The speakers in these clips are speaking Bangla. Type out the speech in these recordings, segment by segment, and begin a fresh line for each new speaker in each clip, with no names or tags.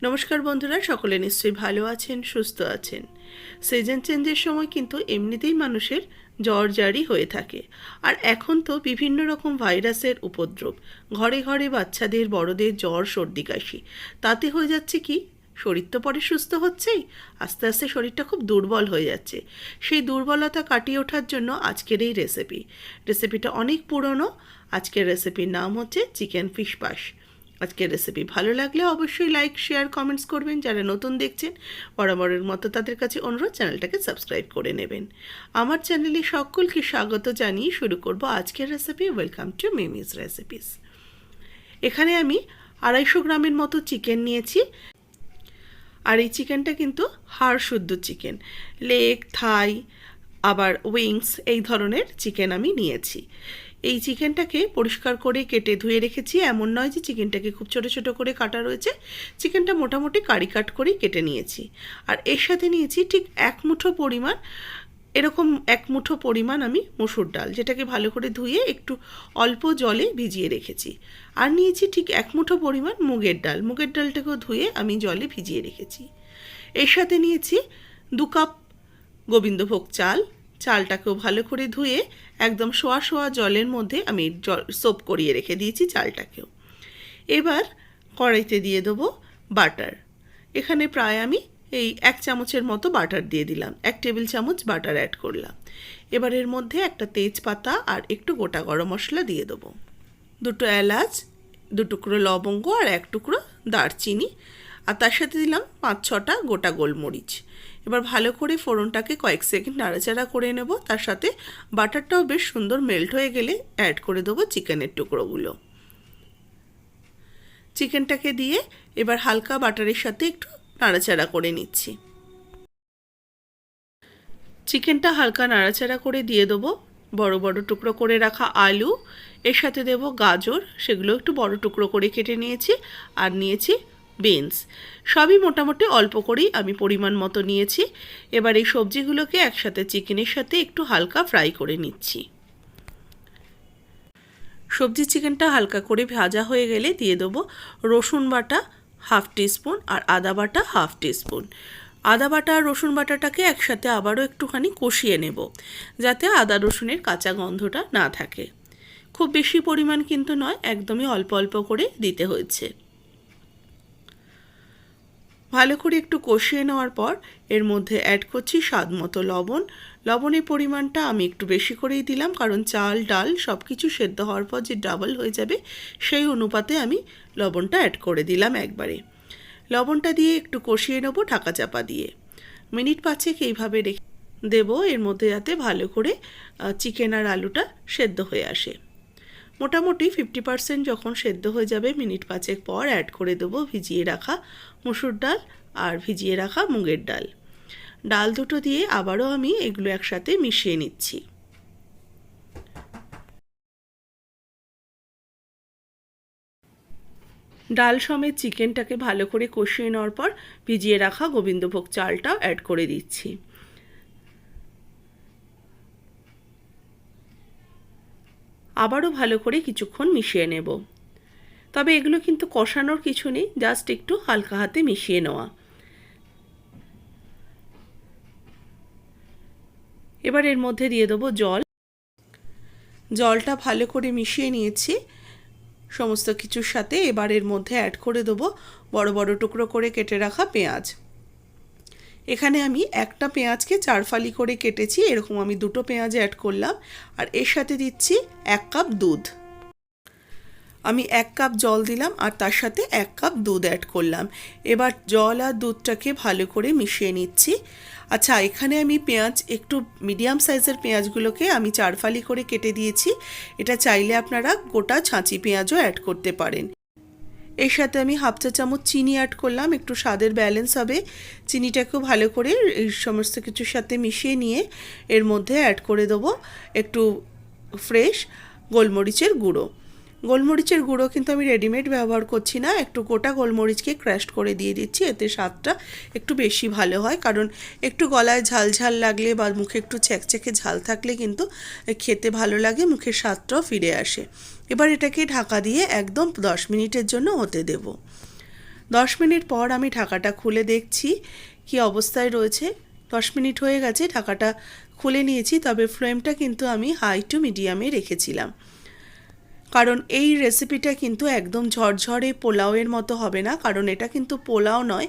নমস্কার বন্ধুরা, সকলে নিশ্চয়ই ভালো আছেন, সুস্থ আছেন। সিজন চেঞ্জের সময় কিন্তু এমনিতেই মানুষের জ্বর জারি হয়ে থাকে। আর এখন তো বিভিন্ন রকম ভাইরাসের উপদ্রব, ঘরে ঘরে বাচ্চাদের বড়দের জ্বর সর্দি কাশি। তাতে হয়ে যাচ্ছে কি, শরীর তো পরে সুস্থ হচ্ছেই, আস্তে আস্তে শরীরটা খুব দুর্বল হয়ে যাচ্ছে। সেই দুর্বলতা কাটিয়ে ওঠার জন্য আজকের এই রেসিপিটা অনেক পুরনো। আজকের রেসিপির নাম হচ্ছে চিকেন ফিশ পাশ। আজকের রেসিপি ভালো লাগলে অবশ্যই লাইক, শেয়ার, কমেন্টস করবেন। যারা নতুন দেখছেন, বরাবরের মতো তাদের কাছে অনুরোধ, চ্যানেলটাকে সাবস্ক্রাইব করে নেবেন। আমার চ্যানেলে সকলকে স্বাগত জানিয়ে শুরু করব আজকের recipe. Welcome to Mimi's recipes. এখানে আমি 250 গ্রামের মতো চিকেন নিয়েছি। আর এই চিকেনটা কিন্তু হাড় শুদ্ধ চিকেন, লেগ, থাই, আবার উইংস এই ধরনের চিকেন আমি নিয়েছি। এই চিকেনটাকে পরিষ্কার করে কেটে ধুয়ে রেখেছি। এমন নয় যে চিকেনটাকে খুব ছোট ছোট করে কাটা রয়েছে, চিকেনটা মোটামুটি কারি কাট করেই কেটে নিয়েছি। আর এর সাথে নিয়েছি ঠিক এক মুঠো পরিমাণ আমি মসুর ডাল, যেটাকে ভালো করে ধুয়ে একটু অল্প জলে ভিজিয়ে রেখেছি। আর নিয়েছি ঠিক এক মুঠো পরিমাণ মুগের ডালটাকেও ধুয়ে আমি জলে ভিজিয়ে রেখেছি। এর সাথে নিয়েছি 2 কাপ গোবিন্দভোগ চালটাকেও ভালো করে ধুয়ে একদম সোয়া সোয়া জলের মধ্যে আমি সোপ করিয়ে রেখে দিয়েছি চালটাকেও। এবার কড়াইতে দিয়ে দেবো বাটার। এখানে প্রায় আমি এই 1 চামচের মতো বাটার দিয়ে দিলাম, 1 টেবিল চামচ বাটার অ্যাড করলাম। এবার এর মধ্যে একটা তেজপাতা আর একটু গোটা গরম মশলা দিয়ে দেবো, 2 এলাচ, 2 টুকরো লবঙ্গ আর 1 টুকরো দারচিনি, আর তার সাথে দিলাম 5-6টা গোটা গোলমরিচ। এবার ভালো করে ফোড়নটাকে কয়েক সেকেন্ড নাড়াচাড়া করে নেব। তার সাথে বাটারটাও বেশ সুন্দর মেল্ট হয়ে গেলে অ্যাড করে দেবো চিকেনের টুকরোগুলো। চিকেনটাকে দিয়ে এবার হালকা বাটারের সাথে একটু নাড়াচাড়া করে নিচ্ছি। চিকেনটা হালকা নাড়াচাড়া করে দিয়ে দেবো বড় বড় টুকরো করে রাখা আলু, এর সাথে দেবো গাজর, সেগুলো একটু বড় টুকরো করে কেটে নিয়েছি। আর নিয়েছি বিনস, সবই মোটামুটি অল্প করেই আমি পরিমাণ মতো নিয়েছি। এবার এই সবজিগুলোকে একসাথে চিকেনের সাথে একটু হালকা ফ্রাই করে নিচ্ছি। চিকেনটা হালকা করে ভাজা হয়ে গেলে দিয়ে দেবো রসুন বাটা 1/2 টিস্পুন আর আদা বাটা 1/2 টিস্পুন। আদা বাটা আর রসুন বাটাটাকে একসাথে আবারও একটুখানি কষিয়ে নেব, যাতে আদা রসুনের কাঁচা গন্ধটা না থাকে। খুব বেশি পরিমাণ কিন্তু নয়, একদমই অল্প অল্প করে দিতে হয়েছে। ভালো করে একটু কষিয়ে নেওয়ার পর এর মধ্যে অ্যাড করছি স্বাদ মতো লবণ। লবণের পরিমাণটা আমি একটু বেশি করেই দিলাম, কারণ চাল ডাল সব কিছু সেদ্ধ হওয়ার পর যে ডাবল হয়ে যাবে সেই অনুপাতে আমি লবণটা অ্যাড করে দিলাম একবারে। লবণটা দিয়ে একটু কষিয়ে নেব ঢাকা চাপা দিয়ে। মিনিট 5 এইভাবে রেখে দেবো, এর মধ্যে যাতে ভালো করে চিকেন আর আলুটা সেদ্ধ হয়ে আসে। মোটামুটি 50% যখন সেদ্ধ হয়ে যাবে, মিনিট 5 পর অ্যাড করে দেবো ভিজিয়ে রাখা মসুর ডাল আর ভিজিয়ে রাখা মুগের ডাল দুটো দিয়ে আবারও আমি এগুলো একসাথে মিশিয়ে নিচ্ছি। ডাল সমেত চিকেনটাকে ভালো করে কষিয়ে নেওয়ার পর ভিজিয়ে রাখা গোবিন্দভোগ চালটাও অ্যাড করে দিচ্ছি। আবারও ভালো করে কিছুক্ষণ মিশিয়ে নেব। তবে এগুলো কিন্তু কষানোর কিছু নেই, জাস্ট একটু হালকা হাতে মিশিয়ে নেওয়া। এবার এর মধ্যে দিয়ে দেবো জলটা ভালো করে মিশিয়ে নিয়েছি সমস্ত কিছুর সাথে। এবার এর মধ্যে অ্যাড করে দেবো বড় বড় টুকরো করে কেটে রাখা পেঁয়াজ। এখানে আমি একটা পেঁয়াজকে 4 ফালি করে কেটেছি, এরকম আমি 2টো পেঁয়াজ অ্যাড করলাম। আর এর সাথে দিচ্ছি 1 কাপ দুধ। আমি 1 কাপ জল দিলাম আর তার সাথে 1 কাপ দুধ অ্যাড করলাম। এবার জল আর দুধটাকে ভালো করে মিশিয়ে নিচ্ছি। আচ্ছা, এখানে আমি পেঁয়াজ একটু মিডিয়াম সাইজের পেঁয়াজগুলোকে আমি 4 ফালি করে কেটে দিয়েছি। এটা চাইলে আপনারা গোটা ছাঁচি পেঁয়াজও অ্যাড করতে পারেন। এর সাথে আমি 1/2 চা চামচ চিনি অ্যাড করলাম, একটু স্বাদের ব্যালেন্স হবে। চিনিটাকেও ভালো করে এই সমস্ত কিছুর সাথে মিশিয়ে নিয়ে এর মধ্যে অ্যাড করে দেবো একটু ফ্রেশ গোলমরিচের গুঁড়ো কিন্তু আমি রেডিমেড ব্যবহার করছি না, একটু গোটা গোলমরিচকে ক্রাশ করে দিয়ে দিচ্ছি। এতে স্বাদটা একটু বেশি ভালো হয়, কারণ একটু গলায় ঝাল ঝাল লাগলে বা মুখে একটু চ্যাকচ্যাকে ঝাল থাকলে কিন্তু খেতে ভালো লাগে, মুখের স্বাদটাও ফিরে আসে। এবার এটাকে ঢাকা দিয়ে একদম 10 মিনিটের জন্য হতে দেব। 10 মিনিট পর আমি ঢাকাটা খুলে দেখছি কি অবস্থায় রয়েছে। 10 মিনিট হয়ে গেছে, ঢাকাটা খুলে নিয়েছি, তবে ফ্লেমটা কিন্তু আমি হাই টু মিডিয়ামে রেখেছিলাম, কারণ এই রেসিপিটা কিন্তু একদম ঝরঝরে পোলাওয়ের মতো হবে না, কারণ এটা কিন্তু পোলাও নয়,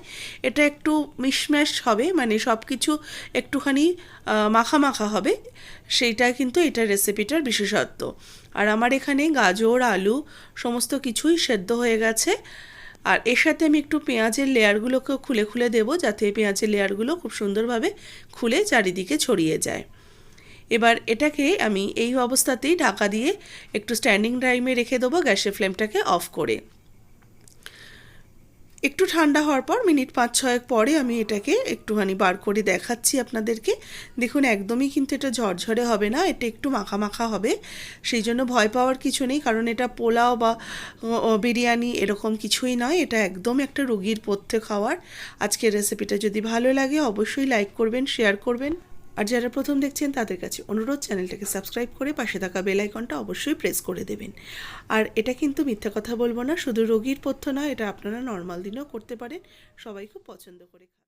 এটা একটু মিশম্যাশ হবে, মানে সব কিছু একটুখানি মাখা মাখা হবে, সেইটা কিন্তু এটা রেসিপিটার বিশেষত্ব। আর আমার এখানে গাজর আলু সমস্ত কিছুই সেদ্ধ হয়ে গেছে, আর এর সাথে আমি একটু পেঁয়াজের লেয়ারগুলোকেও খুলে খুলে দেবো, যাতে পেঁয়াজের লেয়ারগুলো খুব সুন্দরভাবে খুলে চারিদিকে ছড়িয়ে যায়। এবার এটাকে আমি এই অবস্থাতেই ঢাকা দিয়ে একটু স্ট্যান্ডিং টাইমে রেখে দেবো, গ্যাসের ফ্লেমটাকে অফ করে। একটু ঠান্ডা হওয়ার পর মিনিট 5-6 পরে আমি এটাকে একটুখানি বার করে দেখাচ্ছি আপনাদেরকে। দেখুন একদমই কিন্তু এটা ঝরঝরে হবে না, এটা একটু মাখা মাখা হবে, সেই জন্য ভয় পাওয়ার কিছু নেই, কারণ এটা পোলাও বা বিরিয়ানি এরকম কিছুই নয়, এটা একদম একটা রোগীর পথ্যে খাওয়ার। আজকের রেসিপিটা যদি ভালো লাগে অবশ্যই লাইক করবেন, শেয়ার করবেন, আর যারা প্রথম দেখছেন তাদের কাছে অনুরোধ চ্যানেলটাকে সাবস্ক্রাইব করে পাশে থাকা বেল আইকনটা অবশ্যই প্রেস করে দেবেন। আর এটা কিন্তু মিথ্যা কথা বলবো না, শুধু রোগীর পথ্য নয়, এটা আপনারা নর্মাল দিনেও করতে পারেন, সবাই খুব পছন্দ করে খায়।